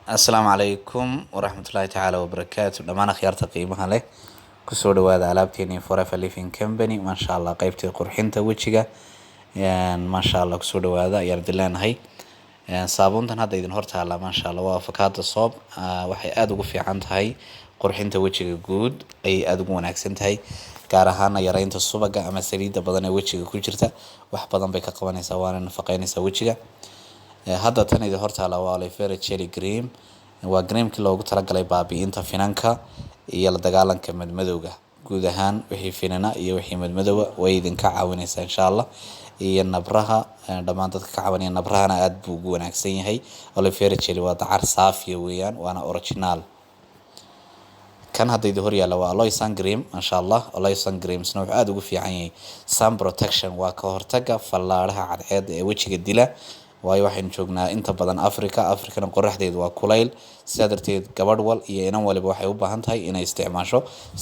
السلام عليكم ورحمة الله تعالى وبركاته. دمان خيارتا قيمها له كسو dhawaada alaabteeni Forever Living Company ma sha Allah qaybtii qurxinta wajiga ma sha Allah kusoo dhawaada ayaan dileenahay saabuntan hadda idin hortaala ma sha Allah waa avocado soap waxay aad ugu fiican tahay qurxinta wajiga guud ay aad ugu wanaagsan tahay gaar ahaan yareynta subaga ama saliidda badan ee wajiga ku jirta wax badan bay ka qabanaysaa waana nafaqeynaysaa wajiga hadda tan idin hortaala waa aloe vera jelly cream waa creamkii loogu talagalay baabi'inta finanka iyo la dagaalanka madmadowga guud ahaan wixii finana iyo wixii madmadowga way idinka caawinaysaa insha Allah iyo nabraha dhamaan dadka ka caawinaya nabrahana aad buu ugu wanaagsan yahay aloe vera jelly waa dacar saafiya weeyaan waana original kan hadda idin hor yaala waa aloe sun cream ma sha Allah aloe sun cream wuxuu aad ugu fiican yahay sun protection waa ka hortaga fallaaraha cadceed ee wajiga dila waayo waxaan joognaa inta badan Afrikana qoraxdeedu waa kulayl sidaa darteed gabadh wal iyo inan waliba waxay u baahan tahay inay isticmaasho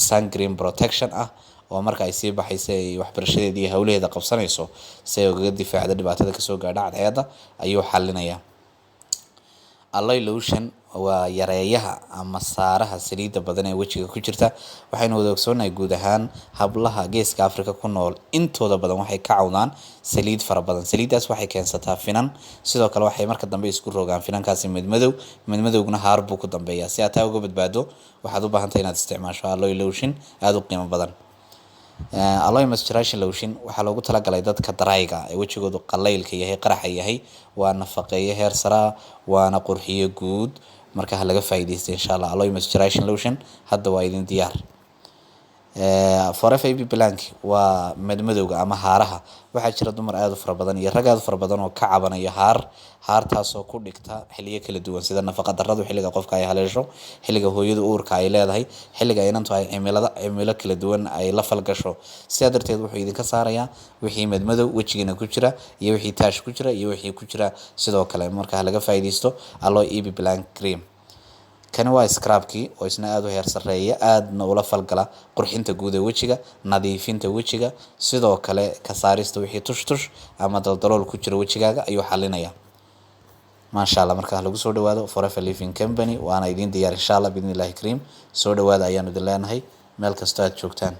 sun cream protection ah oo marka ay sii baxayso ay waxbarashadeeda iyo hawlaheeda qabsanayso si ay uga difaacdo dhibaatada ka soo gaadha cadceedda ayuu xalinayaa aloe lotion waa yareeyaha ama saaraha saliidda badan ee wajiga ku jirta waxaynu wada ogsoonahay guud ahaan hablaha geeska Afrika ku nool intooda badan waxay ka cawdaan saliid fara badan saliidaas waxay keensataa finan sidoo kale waxay marka dambe isku rogaan finankaasi madmadowguna haar buu ku dambeeyaa si aad uga badbaado waxaad u baahan tahay inaad isticmaasho aloe lotion aad u qiimo badan aloe moisturizing lotion waxaa loogu talagalay dadka darayga ee wajigoodu qaleylka yahay qaraxa yahay waa nafaqeeye heer sare waana qurxiyo guud marka laga faa'iideysto insha Allah aloe moisturizing lotion hadda waa idin diyaar Forever Baby Blank waa madmadowga ama haaraha waxaa jira dumar aad u fara badan iyo rag aad u fara badan oo ka cabanaya haartaas oo ku dhigta xilliyo kala duwan sida nafaqa darradu xilliga qofka ay haleesho xilliga hooyada uurka ay leedahay xilliga inantu ay cimilo kala duwan ay la falgasho sidaa darteed wuxuu idinka saarayaa wixii madmadow wajigeena ku jira iyo wixii taash ku jira iyo wixii ku jira sidoo kale marka laga faa'iideysto aloe Baby Blank cream kan waa scrubkii oo isna aad u heer sareeya aadna ula falgala qurxinta guud ee wajiga nadiifinta wajiga sidoo kale ka saarista wixii tush ama daldalool ku jira wajigaaga ayuu xalinaya ma sha Allah marka lagu soo dhawaado Forever Living Company waana idin diyaar insha Allah bidnillahi kareem soo dhawaada ayaanu idin leenahay meel kasta aad joogtaan